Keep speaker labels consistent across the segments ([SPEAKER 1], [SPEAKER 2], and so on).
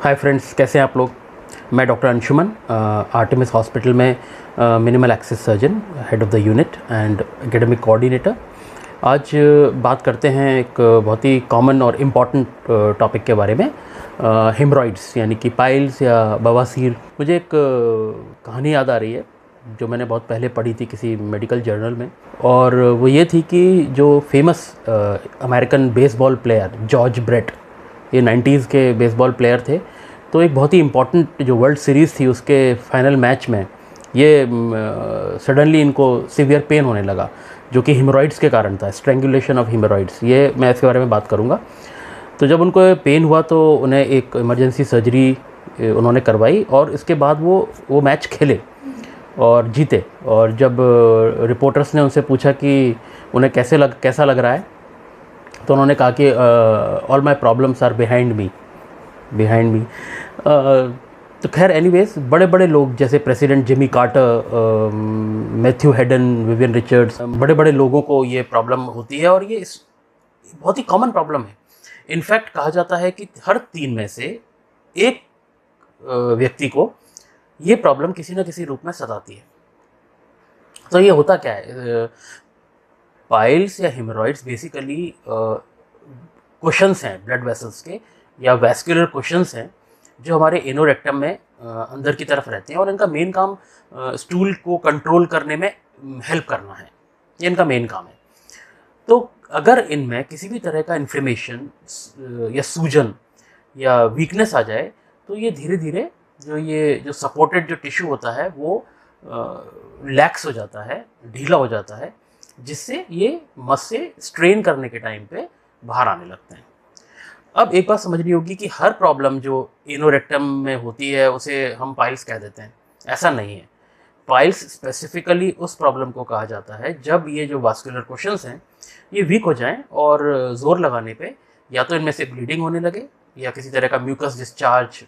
[SPEAKER 1] Hi friends, कैसे हैं आप लोग। मैं डॉक्टर अंशुमन, आर्टेमिस हॉस्पिटल में minimal access surgeon, head of the unit and academic coordinator. आज बात करते हैं एक बहुत ही कॉमन और इम्पॉर्टेंट टॉपिक के बारे में, हेमरॉइड्स यानी कि पाइल्स या बवासीर। मुझे एक कहानी याद आ रही है जो मैंने बहुत पहले पढ़ी थी किसी मेडिकल जर्नल में, और वो ये थी कि जो famous American baseball player George Brett, ये 90s के बेसबॉल प्लेयर थे। तो एक बहुत ही इम्पॉर्टेंट जो वर्ल्ड सीरीज़ थी उसके फाइनल मैच में ये सडनली इनको सीवियर पेन होने लगा, जो कि हेमरॉइड्स के कारण था, स्ट्रेंगुलेशन ऑफ हेमरॉइड्स। ये मैं इसके बारे में बात करूँगा। तो जब उनको पेन हुआ तो उन्हें एक इमरजेंसी सर्जरी उन्होंने करवाई, और इसके बाद वो मैच खेले और जीते। और जब रिपोर्टर्स ने उनसे पूछा कि उन्हें कैसा लग रहा है, तो उन्होंने कहा कि all my problems are behind me. तो खैर एनीवेज, बड़े बड़े लोग जैसे president Jimmy Carter, Matthew Hayden, Vivian Richards, बड़े बड़े लोगों को ये प्रॉब्लम होती है, और ये बहुत ही कॉमन प्रॉब्लम है। इनफैक्ट कहा जाता है कि हर 3 में से एक व्यक्ति को ये प्रॉब्लम किसी न किसी रूप में सताती है। तो ये होता क्या है? पाइल्स या हेमरॉइड्स बेसिकली कुशन्स हैं ब्लड वेसल्स के, या वैस्कुलर कुशन्स हैं जो हमारे एनोरेक्टम में अंदर की तरफ रहते हैं, और इनका मेन काम स्टूल को कंट्रोल करने में हेल्प करना है। ये इनका मेन काम है। तो अगर इनमें किसी भी तरह का इन्फ्लेमेशन या सूजन या वीकनेस आ जाए, तो ये धीरे धीरे जो सपोर्टेड जो टिश्यू होता है वो लैक्स हो जाता है, ढीला हो जाता है, जिससे ये मस से स्ट्रेन करने के टाइम पे बाहर आने लगते हैं। अब एक बात समझनी होगी कि हर प्रॉब्लम जो एनोरेक्टम में होती है उसे हम पाइल्स कह देते हैं, ऐसा नहीं है। पाइल्स स्पेसिफिकली उस प्रॉब्लम को कहा जाता है जब ये जो वास्कुलर कुशन्स हैं ये वीक हो जाएं, और जोर लगाने पे या तो इनमें से ब्लीडिंग होने लगे, या किसी तरह का म्यूकस डिस्चार्ज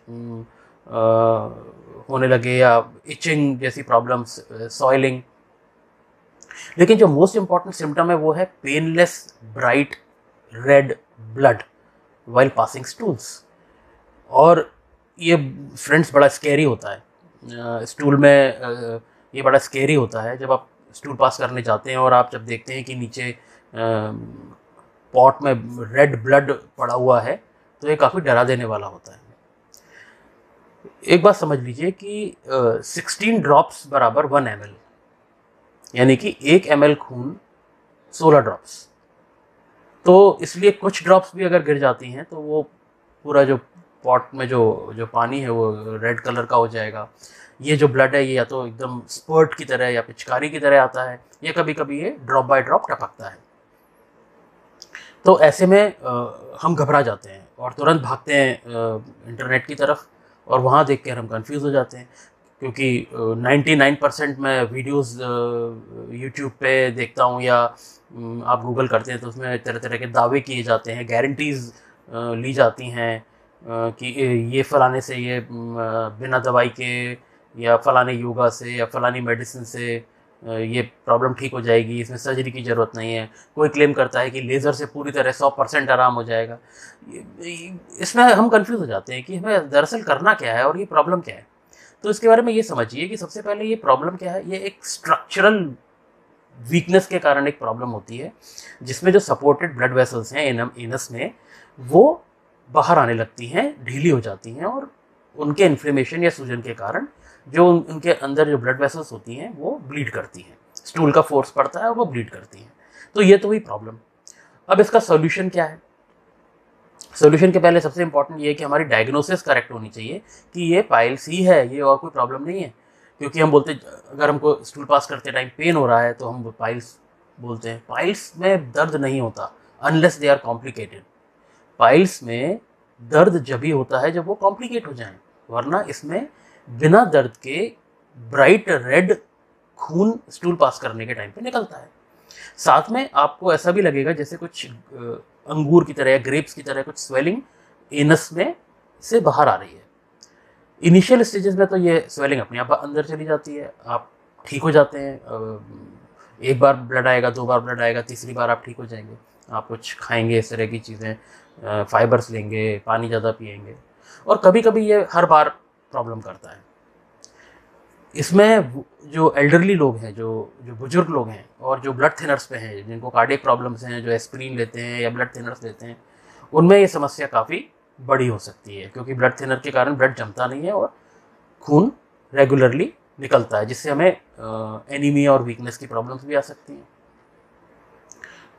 [SPEAKER 1] होने लगे, या इचिंग जैसी प्रॉब्लम्स, सॉइलिंग। लेकिन जो मोस्ट इंपॉर्टेंट सिम्टम है वो है painless bright red blood while passing stools. और ये फ्रेंड्स बड़ा स्केरी होता है स्टूल में। ये बड़ा स्केरी होता है जब आप स्टूल पास करने जाते हैं और आप जब देखते हैं कि नीचे पॉट में रेड ब्लड पड़ा हुआ है, तो ये काफ़ी डरा देने वाला होता है। एक बात समझ लीजिए कि 16 ड्रॉप्स बराबर 1 ml, यानी कि 1 ml खून 16 ड्रॉप्स। तो इसलिए कुछ ड्रॉप्स भी अगर गिर जाती हैं तो वो पूरा जो पॉट में जो पानी है वो रेड कलर का हो जाएगा। ये जो ब्लड है ये या तो एकदम स्पर्ट की तरह या पिचकारी की तरह आता है, या कभी कभी ये ड्रॉप बाय ड्रॉप टपकता है। तो ऐसे में हम घबरा जाते हैं और तुरंत भागते हैं इंटरनेट की तरफ, और वहाँ देख कर हम कंफ्यूज हो जाते हैं, क्योंकि 99% मैं वीडियोस यूट्यूब पे देखता हूँ, या आप गूगल करते हैं तो उसमें तरह तरह के दावे किए जाते हैं, गारंटीज़ ली जाती हैं कि ये फलाने से, ये बिना दवाई के या फलाने योगा से या फलानी मेडिसिन से ये प्रॉब्लम ठीक हो जाएगी, इसमें सर्जरी की ज़रूरत नहीं है। कोई क्लेम करता है कि लेज़र से पूरी तरह 100% आराम हो जाएगा। इसमें हम कंफ्यूज हो जाते हैं कि हमें दरअसल करना क्या है और ये प्रॉब्लम क्या है। तो इसके बारे में ये समझिए कि सबसे पहले ये प्रॉब्लम क्या है। ये एक स्ट्रक्चरल वीकनेस के कारण एक प्रॉब्लम होती है, जिसमें जो सपोर्टेड ब्लड वेसल्स हैं एनस में, वो बाहर आने लगती हैं, ढीली हो जाती हैं, और उनके इन्फ्लेमेशन या सूजन के कारण जो उनके अंदर जो ब्लड वेसल्स होती हैं वो ब्लीड करती हैं, स्टूल का फोर्स पड़ता है और वो ब्लीड करती हैं। तो ये तो हुई प्रॉब्लम। अब इसका सॉल्यूशन क्या है? सॉल्यूशन के पहले सबसे इंपॉर्टेंट ये है कि हमारी डायग्नोसिस करेक्ट होनी चाहिए कि ये पाइल्स ही है, ये और कोई प्रॉब्लम नहीं है। क्योंकि हम बोलते, अगर हमको स्टूल पास करते टाइम पेन हो रहा है तो हम पाइल्स बोलते हैं। पाइल्स में दर्द नहीं होता unless they are complicated. Piles में दर्द जब भी होता है जब वो कॉम्प्लिकेट हो जाए, वरना इसमें बिना दर्द के ब्राइट रेड खून स्टूल पास करने के टाइम पे निकलता है। साथ में आपको ऐसा भी लगेगा जैसे कुछ अंगूर की तरह या ग्रेप्स की तरह कुछ स्वेलिंग एनस में से बाहर आ रही है। इनिशियल स्टेजेस में तो ये स्वेलिंग अपने आप अंदर चली जाती है, आप ठीक हो जाते हैं। एक बार ब्लड आएगा, 2 बार ब्लड आएगा, तीसरी बार आप ठीक हो जाएंगे। आप कुछ खाएंगे, इस तरह की चीज़ें, फाइबर्स लेंगे, पानी ज़्यादा पिएंगे, और कभी कभी ये हर बार प्रॉब्लम करता है। इसमें जो एल्डरली लोग हैं, जो जो बुजुर्ग लोग हैं और जो ब्लड थिनर्स पे हैं, जिनको कार्डियक प्रॉब्लम्स हैं, जो एस्पिरिन लेते हैं या ब्लड थिनर्स लेते हैं, उनमें ये समस्या काफ़ी बड़ी हो सकती है, क्योंकि ब्लड थिनर के कारण ब्लड जमता नहीं है और खून रेगुलरली निकलता है, जिससे हमें एनीमिया और वीकनेस की प्रॉब्लम्स भी आ सकती हैं।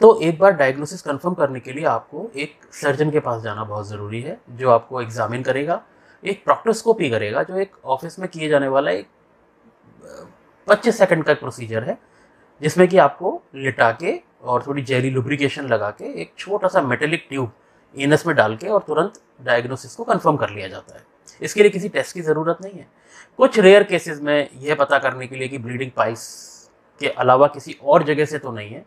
[SPEAKER 1] तो एक बार डायग्नोसिस कंफर्म करने के लिए आपको एक सर्जन के पास जाना बहुत ज़रूरी है, जो आपको एग्जामिन करेगा, एक प्रॉक्टोस्कोपी करेगा, जो एक ऑफिस में किए जाने वाला एक 25 सेकंड का प्रोसीजर है, जिसमें कि आपको लिटा के और थोड़ी जेली लुब्रिकेशन लगा के एक छोटा सा मेटेलिक ट्यूब एनस में डाल के और तुरंत डायग्नोसिस को कंफर्म कर लिया जाता है। इसके लिए किसी टेस्ट की ज़रूरत नहीं है। कुछ रेयर केसेस में यह पता करने के लिए कि ब्लीडिंग पाइल्स के अलावा किसी और जगह से तो नहीं है,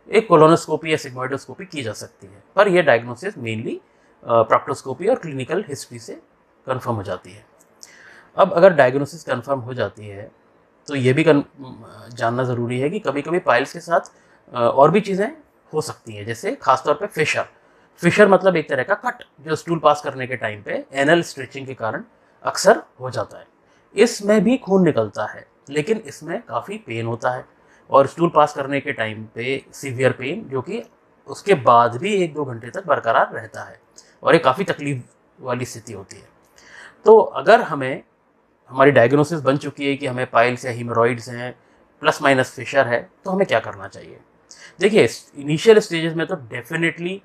[SPEAKER 1] एक कोलोनोस्कोपी या सिग्मोइडोस्कोपी की जा सकती है, पर यह डायग्नोसिस मेनली प्रॉक्टोस्कोपी और क्लिनिकल हिस्ट्री से कंफर्म हो जाती है। अब अगर डायग्नोसिस कंफर्म हो जाती है तो ये भी जानना ज़रूरी है कि कभी कभी पाइल्स के साथ और भी चीज़ें हो सकती हैं, जैसे खासतौर पे फिशर मतलब एक तरह का कट, जो स्टूल पास करने के टाइम पे एनल स्ट्रेचिंग के कारण अक्सर हो जाता है। इसमें भी खून निकलता है, लेकिन इसमें काफ़ी पेन होता है और स्टूल पास करने के टाइम पे सीवियर पेन, जो कि उसके बाद भी 1-2 घंटे तक बरकरार रहता है और ये काफ़ी तकलीफ वाली स्थिति होती है। तो अगर हमारी डायग्नोसिस बन चुकी है कि हमें पाइल्स या हीमोरॉइड्स हैं प्लस माइनस फिशर है, तो हमें क्या करना चाहिए? देखिए, इनिशियल स्टेजेस में तो डेफिनेटली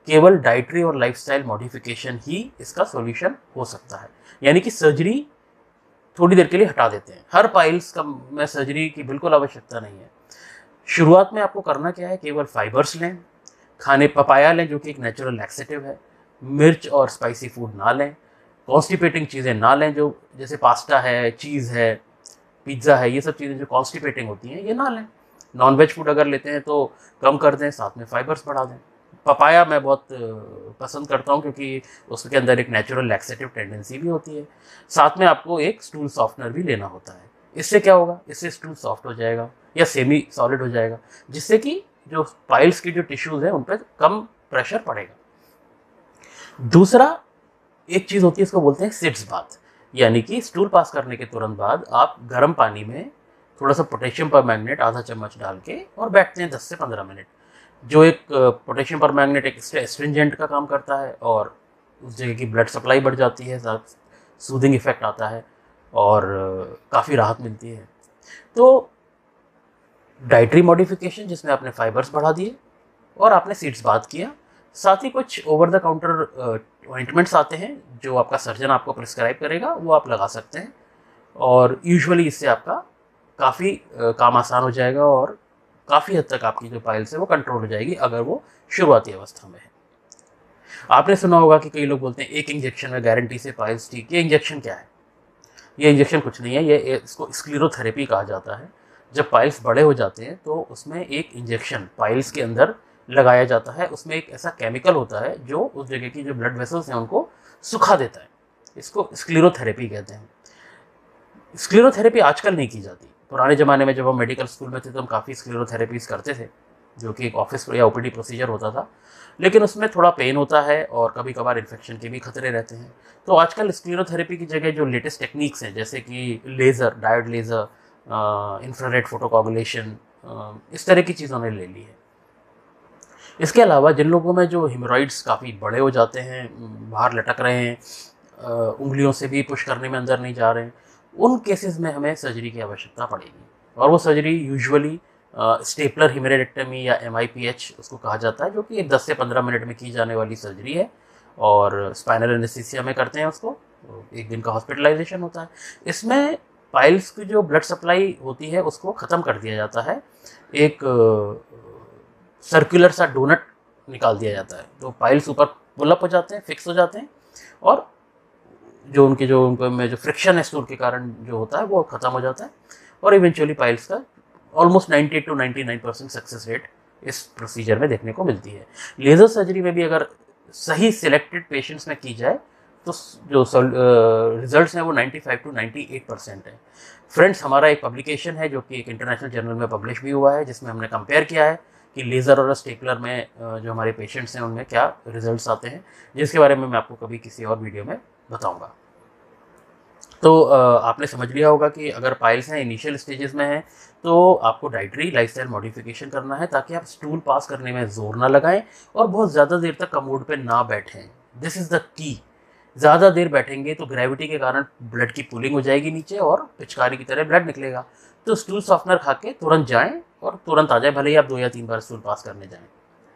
[SPEAKER 1] केवल डाइटरी और लाइफस्टाइल मॉडिफिकेशन ही इसका सॉल्यूशन हो सकता है, यानी कि सर्जरी थोड़ी देर के लिए हटा देते हैं। हर पाइल्स का में सर्जरी की बिल्कुल आवश्यकता नहीं है। शुरुआत में आपको करना क्या है, केवल फाइबर्स लें, पपाया लें जो कि एक नेचुरल लैक्सेटिव है, मिर्च और स्पाइसी फूड ना लें, कॉन्स्टिपेटिंग चीज़ें ना लें, जो जैसे पास्ता है, चीज़ है, पिज़्ज़ा है, ये सब चीज़ें जो कॉन्स्टिपेटिंग होती हैं ये ना लें। नॉन वेज फूड अगर लेते हैं तो कम कर दें, साथ में फाइबर्स बढ़ा दें। पपाया मैं बहुत पसंद करता हूँ क्योंकि उसके अंदर एक नेचुरल लैक्सेटिव टेंडेंसी भी होती है। साथ में आपको एक स्टूल सॉफ्टनर भी लेना होता है। इससे क्या होगा, इससे स्टूल सॉफ्ट हो जाएगा या सेमी सॉलिड हो जाएगा, जिससे कि जो पाइल्स की जो टिश्यूज़ हैं उन पर कम प्रेशर पड़ेगा। दूसरा एक चीज़ होती है, इसको बोलते हैं सिट्स बाथ, यानी कि स्टूल पास करने के तुरंत बाद आप गर्म पानी में थोड़ा सा पोटेशियम परमैंगनेट आधा चम्मच डाल के और बैठते हैं 10 से 15 मिनट। जो एक पोटेशियम परमैंगनेट एक एस्ट्रिंजेंट का काम करता है और उस जगह की ब्लड सप्लाई बढ़ जाती है, साथ सूदिंग इफेक्ट आता है और काफ़ी राहत मिलती है। तो डाइटरी मॉडिफिकेशन जिसमें आपने फाइबर्स बढ़ा दिए और आपने सीड्स बात किया, साथ ही कुछ ओवर द काउंटर ऑइंटमेंट्स आते हैं जो आपका सर्जन आपको प्रिस्क्राइब करेगा, वो आप लगा सकते हैं और यूजुअली इससे आपका काफ़ी काम आसान हो जाएगा और काफ़ी हद तक आपकी जो पाइल्स है वो कंट्रोल हो जाएगी, अगर वो शुरुआती अवस्था में है। आपने सुना होगा कि कई लोग बोलते हैं एक इंजेक्शन में गारंटी से पाइल्स ठीक। ये इंजेक्शन क्या है? ये इंजेक्शन कुछ नहीं है, ये इसको स्क्लेरोथेरेपी कहा जाता है। जब पाइल्स बड़े हो जाते हैं तो उसमें एक इंजेक्शन पाइल्स के अंदर लगाया जाता है। उसमें एक ऐसा केमिकल होता है जो उस जगह की जो ब्लड वेसल्स हैं उनको सुखा देता है। इसको स्क्लेरोथेरेपी कहते हैं। स्क्लेरोथेरेपी आजकल नहीं की जाती। पुराने ज़माने में जब हम मेडिकल स्कूल में थे तो हम काफ़ी स्क्लेरोथेरेपीज करते थे, जो कि एक ऑफिस या ओपीडी प्रोसीजर होता था, लेकिन उसमें थोड़ा पेन होता है और कभी कभार इन्फेक्शन के भी खतरे रहते हैं। तो आजकल स्क्लेरोथेरेपी की जगह जो लेटेस्ट टेक्निक्स हैं, जैसे कि laser, diode laser, infrared photocoagulation, इस तरह की चीज़ों ने ले ली है। इसके अलावा जिन लोगों में जो हेमोरॉइड्स काफ़ी बड़े हो जाते हैं, बाहर लटक रहे हैं, उंगलियों से भी पुश करने में अंदर नहीं जा रहे हैं, उन केसेस में हमें सर्जरी की आवश्यकता पड़ेगी। और वो सर्जरी यूजुअली स्टेपलर हीमेरेक्टमी या MIPH उसको कहा जाता है, जो कि 10 से 15 मिनट में की जाने वाली सर्जरी है और स्पाइनल एनेस्थीसिया में करते हैं उसको। 1 दिन का हॉस्पिटलाइजेशन होता है। इसमें पाइल्स की जो ब्लड सप्लाई होती है उसको ख़त्म कर दिया जाता है। एक सर्कुलर सा डोनट निकाल दिया जाता है, तो पाइल्स ऊपर पुलअप हो जाते हैं, फिक्स हो जाते हैं और जो उनमें जो फ्रिक्शन है स्टूल के कारण जो होता है वो ख़त्म हो जाता है और इवेंचुअली पाइल्स का ऑलमोस्ट 90 to 99% सक्सेस रेट इस प्रोसीजर में देखने को मिलती है। लेज़र सर्जरी में भी अगर सही सिलेक्टेड पेशेंट्स में की जाए तो जो रिजल्ट्स हैं वो 95 to 98% है। फ्रेंड्स, हमारा एक पब्लिकेशन है जो कि एक इंटरनेशनल जर्नल में पब्लिश भी हुआ है, जिसमें हमने कंपेयर किया है कि लेज़र और स्टेपलर में जो हमारे पेशेंट्स हैं उनमें क्या रिजल्ट्स आते हैं, जिसके बारे में मैं आपको कभी किसी और वीडियो में बताऊंगा। तो आपने समझ लिया होगा कि अगर पाइल्स हैं, इनिशियल स्टेजेस में हैं, तो आपको डाइटरी लाइफस्टाइल मॉडिफिकेशन करना है ताकि आप स्टूल पास करने में जोर ना लगाएं और बहुत ज़्यादा देर तक कमोड पे ना बैठें। This is the key. ज़्यादा देर बैठेंगे तो ग्रेविटी के कारण ब्लड की पुलिंग हो जाएगी नीचे और पिचकारी की तरह ब्लड निकलेगा। तो स्टूल सॉफ्टनर खा के तुरंत जाएं और तुरंत आ जाए, भले ही आप 2 या 3 बार स्टूल पास करने जाएं,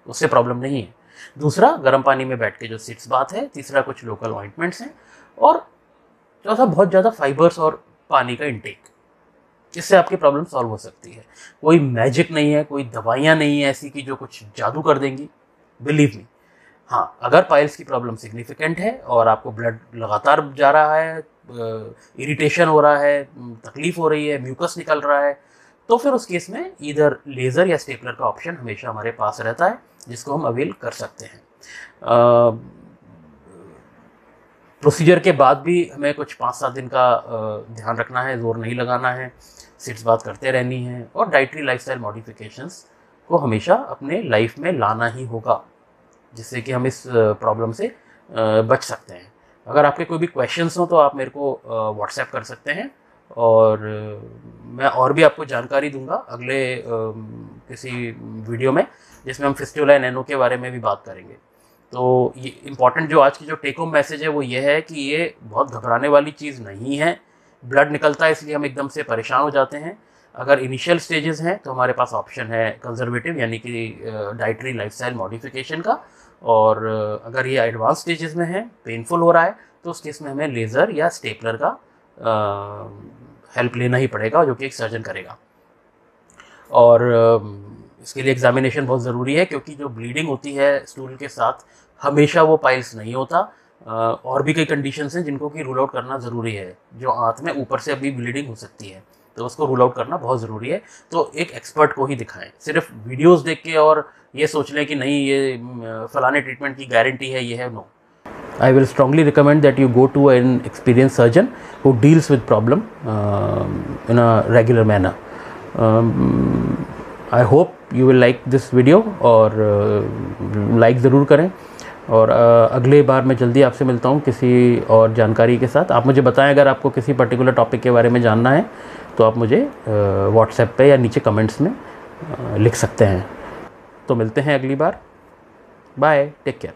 [SPEAKER 1] उससे प्रॉब्लम नहीं है। दूसरा, गर्म पानी में बैठ के जो सिट्स बात है। तीसरा, कुछ लोकल ऑइंटमेंट्स हैं। और चौथा, बहुत ज़्यादा फाइबर्स और पानी का इंटेक। इससे आपकी प्रॉब्लम सॉल्व हो सकती है। कोई मैजिक नहीं है, कोई दवाइयाँ नहीं है ऐसी कि जो कुछ जादू कर देंगी, बिलीव मी। हाँ, अगर पाइल्स की प्रॉब्लम सिग्निफिकेंट है और आपको ब्लड लगातार जा रहा है, इरिटेशन हो रहा है, तकलीफ हो रही है, म्यूकस निकल रहा है, तो फिर उस केस में इधर लेज़र या स्टेपलर का ऑप्शन हमेशा हमारे पास रहता है, जिसको हम अवेल कर सकते हैं। प्रोसीजर के बाद भी हमें कुछ 5-7 दिन का ध्यान रखना है, जोर नहीं लगाना है, सिट्स बात करते रहनी है और डाइटरी लाइफस्टाइल मॉडिफिकेशंस को हमेशा अपने लाइफ में लाना ही होगा, जिससे कि हम इस प्रॉब्लम से बच सकते हैं। अगर आपके कोई भी क्वेश्चंस हो तो आप मेरे को व्हाट्सएप कर सकते हैं और मैं और भी आपको जानकारी दूंगा अगले किसी वीडियो में, जिसमें हम फिस्टुला एंड एनो के बारे में भी बात करेंगे। तो ये इम्पॉर्टेंट जो आज की जो टेक होम मैसेज है वो ये है कि ये बहुत घबराने वाली चीज़ नहीं है। ब्लड निकलता है इसलिए हम एकदम से परेशान हो जाते हैं। अगर इनिशियल स्टेजेस हैं तो हमारे पास ऑप्शन है कंजर्वेटिव यानी कि डाइटरी लाइफस्टाइल मॉडिफिकेशन का, और अगर ये एडवांस स्टेजेस में है, पेनफुल हो रहा है, तो उस केस में हमें लेज़र या स्टेपलर का हेल्प लेना ही पड़ेगा, जो कि एक सर्जन करेगा। और इसके लिए एग्जामिनेशन बहुत ज़रूरी है, क्योंकि जो ब्लीडिंग होती है स्टूल के साथ हमेशा वो पाइल्स नहीं होता। और भी कई कंडीशंस हैं जिनको कि रूल आउट करना ज़रूरी है। जो आंत में ऊपर से अभी ब्लीडिंग हो सकती है, तो उसको रूल आउट करना बहुत ज़रूरी है। तो एक एक्सपर्ट को ही दिखाएं। सिर्फ वीडियोस देख के और ये सोच लें कि नहीं ये फलाने ट्रीटमेंट की गारंटी है, ये है, no. I will strongly recommend that you go to an experienced surgeon who deals with problem in a regular manner. I hope you will like this video और like ज़रूर करें। और अगले बार मैं जल्दी आपसे मिलता हूँ किसी और जानकारी के साथ। आप मुझे बताएं अगर आपको किसी पर्टिकुलर टॉपिक के बारे में जानना है तो आप मुझे व्हाट्सएप पे या नीचे कमेंट्स में लिख सकते हैं। तो मिलते हैं अगली बार। Bye, take care.